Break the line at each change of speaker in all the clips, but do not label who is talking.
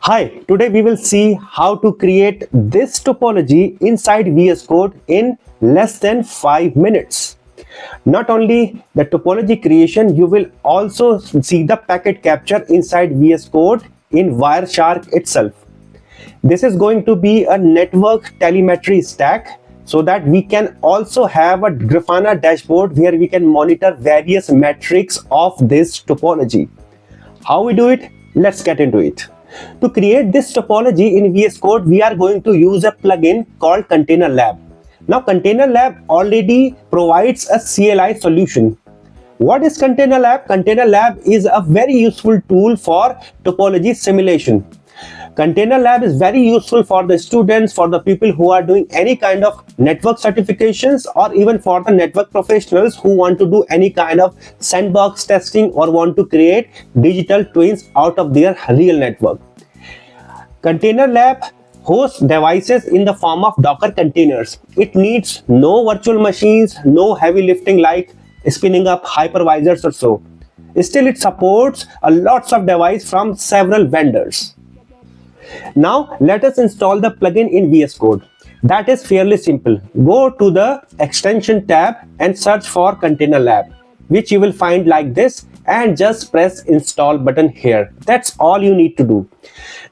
Hi, today we will see how to create this topology inside VS Code in less than 5 minutes. Not only the topology creation, you will also see the packet capture inside VS Code in Wireshark itself. This is going to be a network telemetry stack so that we can also have a Grafana dashboard where we can monitor various metrics of this topology. How we do it? Let's get into it. To create this topology in VS Code, we are going to use a plugin called ContainerLab. Now, ContainerLab already provides a CLI solution. What is ContainerLab? ContainerLab is a very useful tool for topology simulation. ContainerLab is very useful for the students, for the people who are doing any kind of network certifications, or even for the network professionals who want to do any kind of sandbox testing or want to create digital twins out of their real network. ContainerLab hosts devices in the form of Docker containers. It needs no virtual machines, no heavy lifting like spinning up hypervisors or so. Still, it supports a lots of devices from several vendors. Now let us install the plugin in VS Code. That is fairly simple. Go to the extension tab and search for ContainerLab, which you will find like this, and just press install button here. That's all you need to do.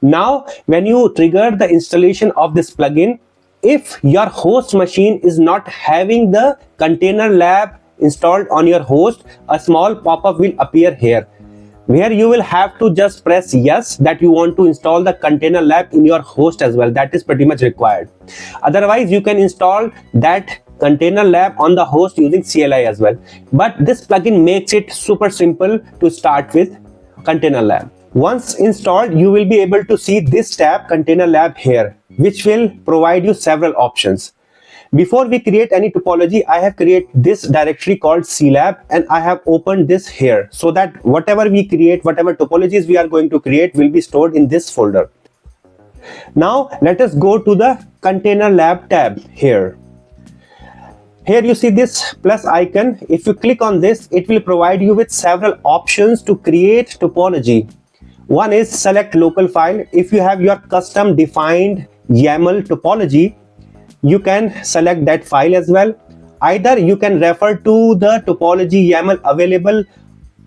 Now when you trigger the installation of this plugin, if your host machine is not having the ContainerLab installed on your host, a small pop-up will appear here, where you will have to just press yes that you want to install the ContainerLab in your host as well. That is pretty much required. Otherwise, you can install that ContainerLab on the host using CLI as well. But this plugin makes it super simple to start with ContainerLab. Once installed, you will be able to see this tab ContainerLab here, which will provide you several options. Before we create any topology, I have created this directory called CLab, and I have opened this here so that whatever we create, whatever topologies we are going to create will be stored in this folder. Now let us go to the ContainerLab tab here. Here you see this plus icon. If you click on this, it will provide you with several options to create topology. One is select local file. If you have your custom defined YAML topology, you can select that file as well. Either you can refer to the topology YAML available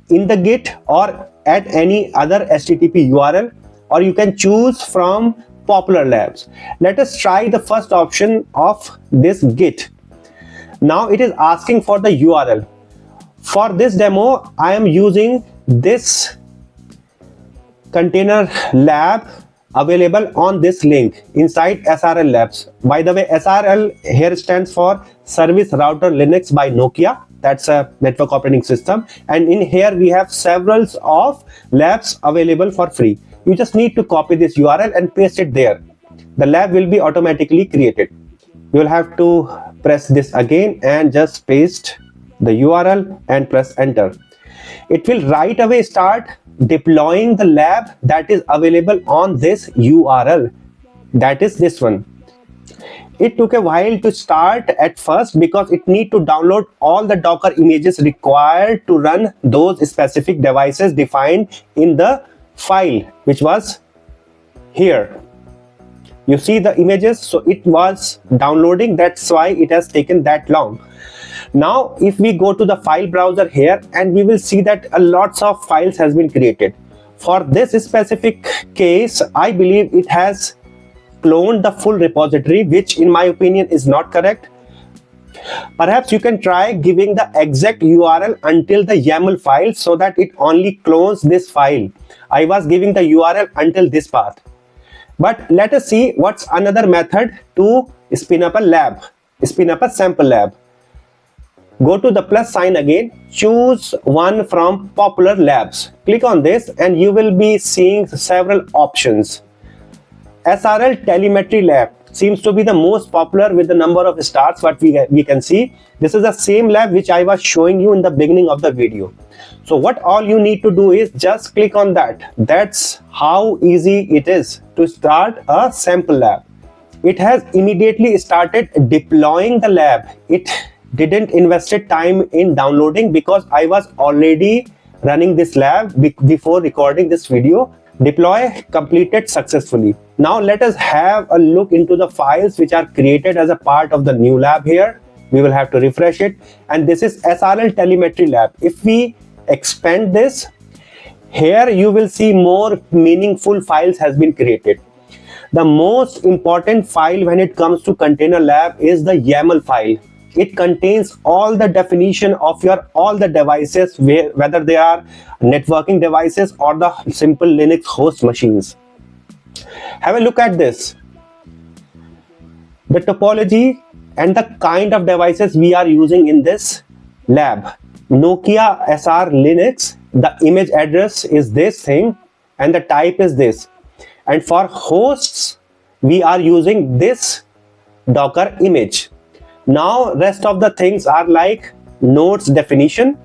in the Git or at any other HTTP URL, or you can choose from popular labs. Let us try the first option of this Git. Now it is asking for the URL. For this demo, I am using this ContainerLab available on this link inside SRL Labs. By the way, SRL here stands for Service Router Linux by Nokia. That's a network operating system. And in here we have several of labs available for free. You just need to copy this URL and paste it there. The lab will be automatically created. You will have to press this again and just paste the URL and press enter. It will right away start deploying the lab that is available on this URL. That is this one. It took a while to start at first because it need to download all the Docker images required to run those specific devices defined in the file, which was here. You see the images, so it was downloading. That's why it has taken that long. Now if we go to the file browser here, and we will see that a lots of files has been created. For this specific case, I believe it has cloned the full repository, which in my opinion is not correct. Perhaps you can try giving the exact URL until the YAML file so that it only clones this file. I was giving the URL until this path. But let us see what's another method to spin up a lab, spin up a sample lab. Go to the plus sign again, choose one from popular labs. Click on this and you will be seeing several options. SRL Telemetry Lab seems to be the most popular with the number of stars what we can see. This is the same lab which I was showing you in the beginning of the video. So what all you need to do is just click on that. That's how easy it is to start a sample lab. It has immediately started deploying the lab. It didn't invested time in downloading because I was already running this lab before recording this video. Deploy completed successfully. Now let us have a look into the files which are created as a part of the new lab here. We will have to refresh it, and this is SRL Telemetry Lab. If we expand this, here you will see more meaningful files has been created. The most important file when it comes to ContainerLab is the YAML file. It contains all the definition of all the devices, whether they are networking devices or the simple Linux host machines. Have a look at this. The topology and the kind of devices we are using in this lab. Nokia SR Linux, the image address is this thing and the type is this. And for hosts, we are using this Docker image. Now rest of the things are like nodes definition,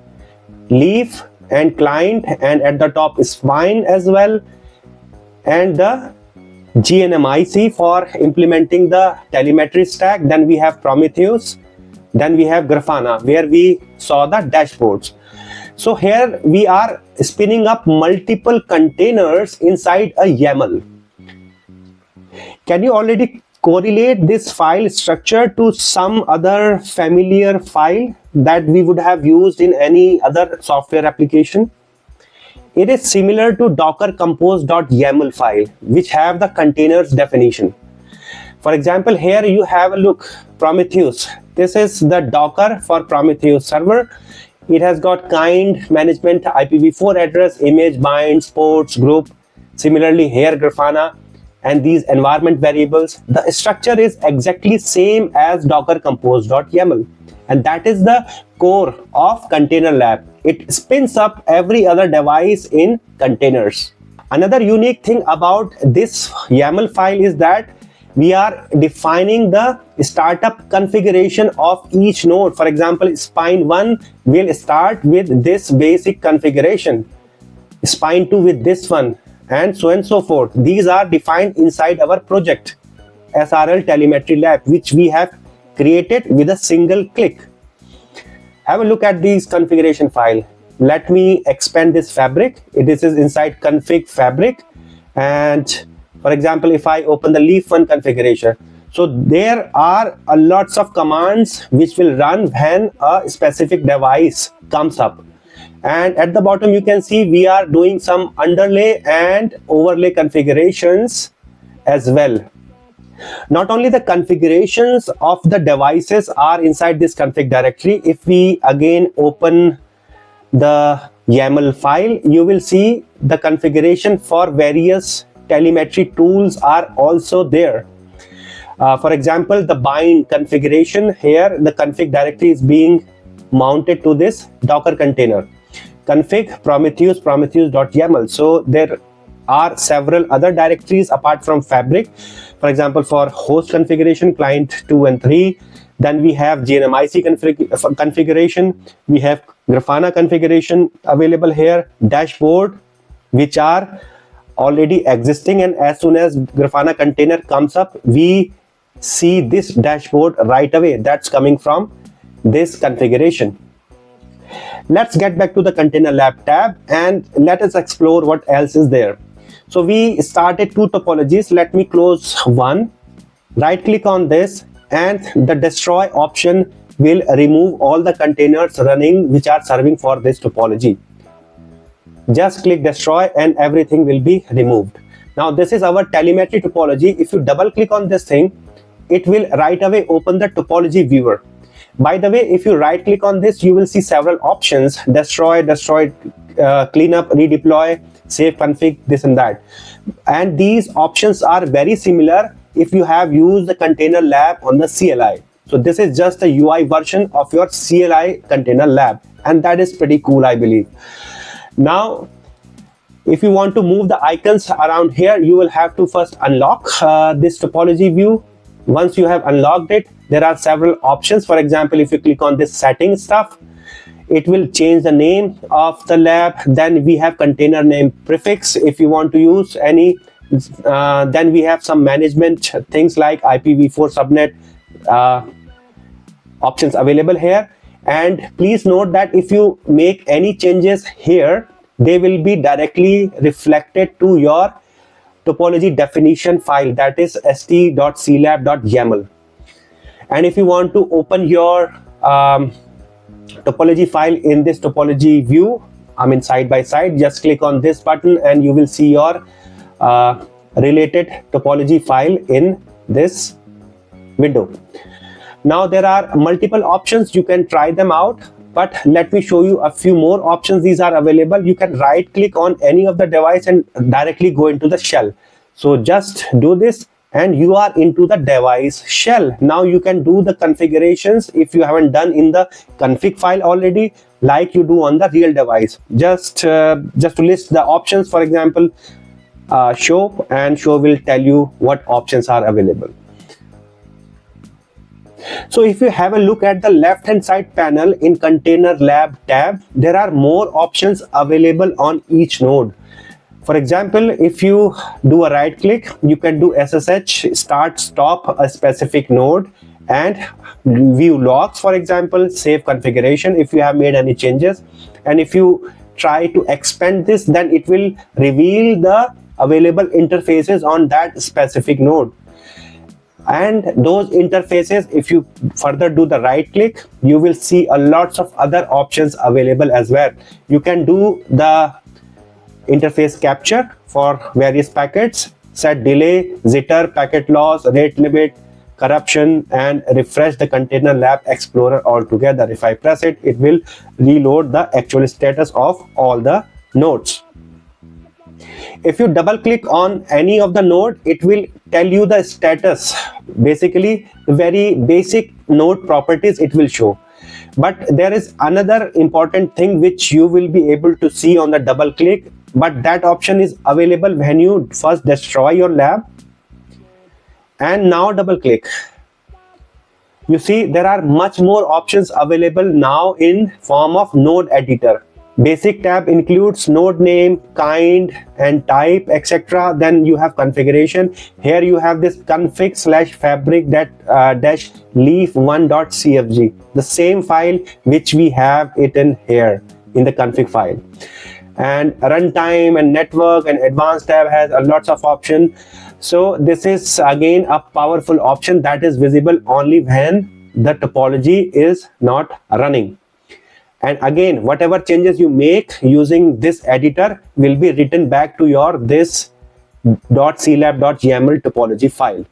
leaf and client, and at the top is fine as well, and the GNMIC for implementing the telemetry stack. Then we have Prometheus, then we have Grafana where we saw the dashboards. So here we are spinning up multiple containers inside a YAML. Can you already correlate this file structure to some other familiar file that we would have used in any other software application? It is similar to docker compose.yaml file, which have the containers definition. For example, here you have a look, Prometheus. This is the Docker for Prometheus server. It has got kind, management, IPv4 address, image, binds, ports, group. Similarly, here Grafana and these environment variables. The structure is exactly same as docker compose.yaml, and that is the core of ContainerLab. It spins up every other device in containers. Another unique thing about this YAML file is that we are defining the startup configuration of each node. For example, spine 1 will start with this basic configuration, spine 2 with this one, and so forth. These are defined inside our project SRL Telemetry Lab, which we have created with a single click. Have a look at these configuration file. Let me expand this fabric. This is inside config fabric, and for example, if I open the leaf 1 configuration, so there are a lots of commands which will run when a specific device comes up. And at the bottom you can see we are doing some underlay and overlay configurations as well. Not only the configurations of the devices are inside this config directory. If we again open the YAML file, you will see the configuration for various telemetry tools are also there. For example, the bind configuration, here the config directory is being mounted to this Docker container. Config Prometheus, prometheus.yaml. So there are several other directories apart from fabric. For example, for host configuration, client 2 and 3. Then we have GNMIC configuration. We have Grafana configuration available here. Dashboard, which are already existing, and as soon as Grafana container comes up, we see this dashboard right away. That's coming from this configuration. Let's get back to the ContainerLab tab and let us explore what else is there. So we started 2 topologies. Let me close one. Right click on this, and the destroy option will remove all the containers running which are serving for this topology. Just click destroy and everything will be removed. Now this is our telemetry topology. If you double click on this thing, it will right away open the topology viewer. By the way, if you right click on this, you will see several options: destroy, cleanup, redeploy, save config, this and that. And these options are very similar if you have used the ContainerLab on the CLI. So this is just a UI version of your CLI ContainerLab, and that is pretty cool, I believe. Now, if you want to move the icons around here, you will have to first unlock this topology view. Once you have unlocked it, there are several options. For example, if you click on this settings stuff, it will change the name of the lab. Then we have container name prefix if you want to use any. Then we have some management things like IPv4 subnet options available here. And please note that if you make any changes here, they will be directly reflected to your topology definition file, that is st.clab.yaml. And if you want to open your topology file in this topology view, I mean side by side, just click on this button and you will see your related topology file in this window. Now there are multiple options, you can try them out, but let me show you a few more options. These are available. You can right click on any of the device and directly go into the shell. So just do this and you are into the device shell. Now you can do the configurations if you haven't done in the config file already, like you do on the real device. Just to list the options, for example, show, and show will tell you what options are available. So if you have a look at the left hand side panel in ContainerLab tab, there are more options available on each node. For example, if you do a right click, you can do SSH, start, stop a specific node, and view logs, for example, save configuration if you have made any changes. And if you try to expand this, then it will reveal the available interfaces on that specific node. And those interfaces, if you further do the right click, you will see a lots of other options available as well. You can do the interface capture for various packets, set delay, jitter, packet loss, rate limit, corruption, and refresh the ContainerLab Explorer altogether. If I press it, it will reload the actual status of all the nodes. If you double click on any of the node, it will tell you the status, basically the very basic node properties it will show. But there is another important thing which you will be able to see on the double click, but that option is available when you first destroy your lab. And now double click, you see there are much more options available now in form of node editor. Basic tab includes node name, kind and type, etc. Then you have configuration. Here you have this config/fabric dash leaf1.cfg, the same file which we have it in here in the config file. And runtime and network and advanced tab has a lots of option. So this is again a powerful option that is visible only when the topology is not running. And again, whatever changes you make using this editor will be written back to your this .clab.yaml topology file.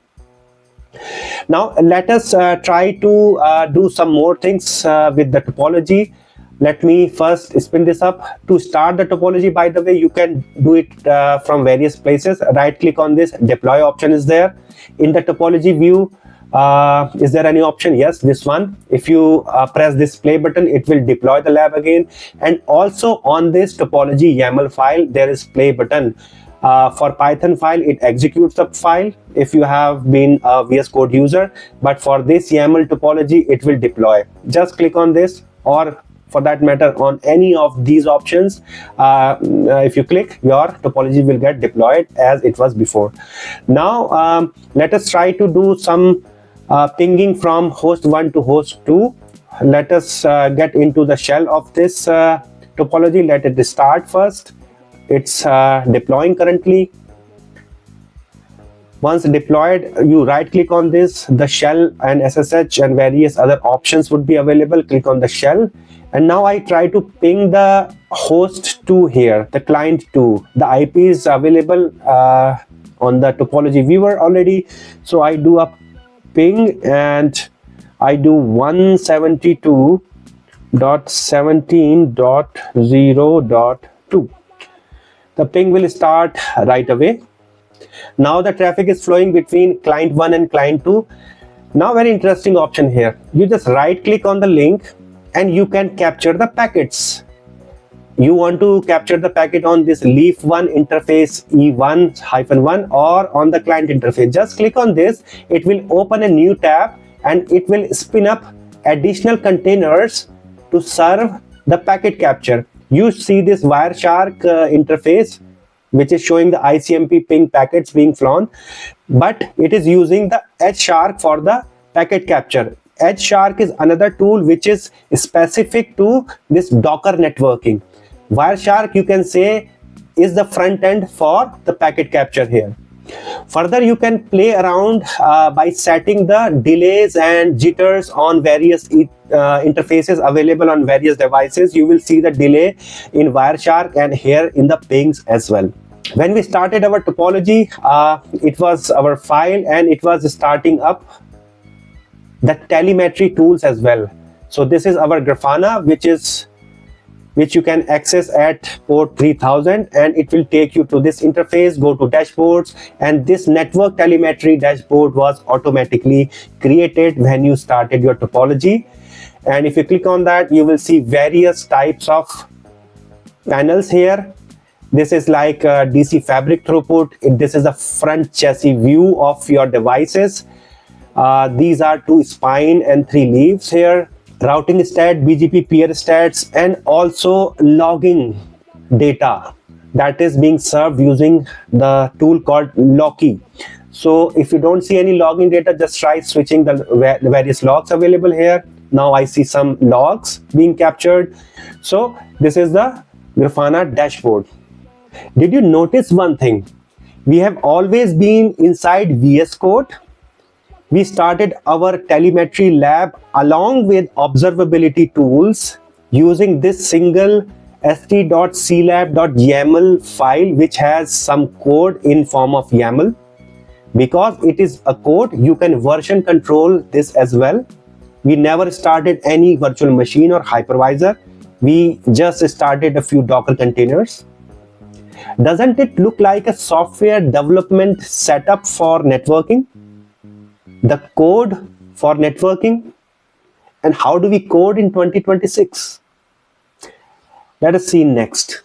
Now let us try to do some more things with the topology. Let me first spin this up. To start the topology, by the way, you can do it from various places. Right click on this, deploy option is there. In the topology view, is there any option? Yes, this one. If you press this play button, it will deploy the lab again. And also on this topology YAML file, there is play button. For Python file, it executes the file if you have been a VS Code user, but for this YAML topology, it will deploy. Just click on this, or for that matter on any of these options. If you click, your topology will get deployed as it was before. Now let us try to do some pinging from host 1 to host 2. Let us get into the shell of this topology. Let it start first. It's deploying currently. Once deployed, you right click on this, the shell and SSH and various other options would be available. Click on the shell, and now I try to ping the host 2 here, the client 2. The IP is available on the topology viewer already, so I do a ping and I do 172.17.0.2. The ping will start right away. Now the traffic is flowing between client 1 and client 2. Now very interesting option here. You just right click on the link and you can capture the packets. You want to capture the packet on this leaf1 interface E1-1 or on the client interface. Just click on this. It will open a new tab and it will spin up additional containers to serve the packet capture. You see this Wireshark interface, which is showing the ICMP ping packets being flown, but it is using the EdgeShark for the packet capture. EdgeShark is another tool which is specific to this Docker networking. Wireshark, you can say, is the front end for the packet capture here. Further, you can play around by setting the delays and jitters on various interfaces available on various devices. You will see the delay in Wireshark and here in the pings as well. When we started our topology, it was our file and it was starting up the telemetry tools as well. So this is our Grafana, which you can access at port 3000, and it will take you to this interface. Go to dashboards, and this network telemetry dashboard was automatically created when you started your topology. And if you click on that, you will see various types of panels here. This is like DC fabric throughput. This is a front chassis view of your devices. These are 2 spine and 3 leaves here. Routing stat, BGP peer stats, and also logging data that is being served using the tool called Loki. So if you don't see any logging data, just try switching the various logs available here. Now I see some logs being captured. So this is the Grafana dashboard. Did you notice one thing? We have always been inside VS Code. We started our telemetry lab along with observability tools using this single st.clib.yaml file, which has some code in form of YAML. Because it is a code, you can version control this as well. We never started any virtual machine or hypervisor. We just started a few Docker containers. Doesn't it look like a software development setup for networking? The code for networking. And how do we code in 2026? Let us see next.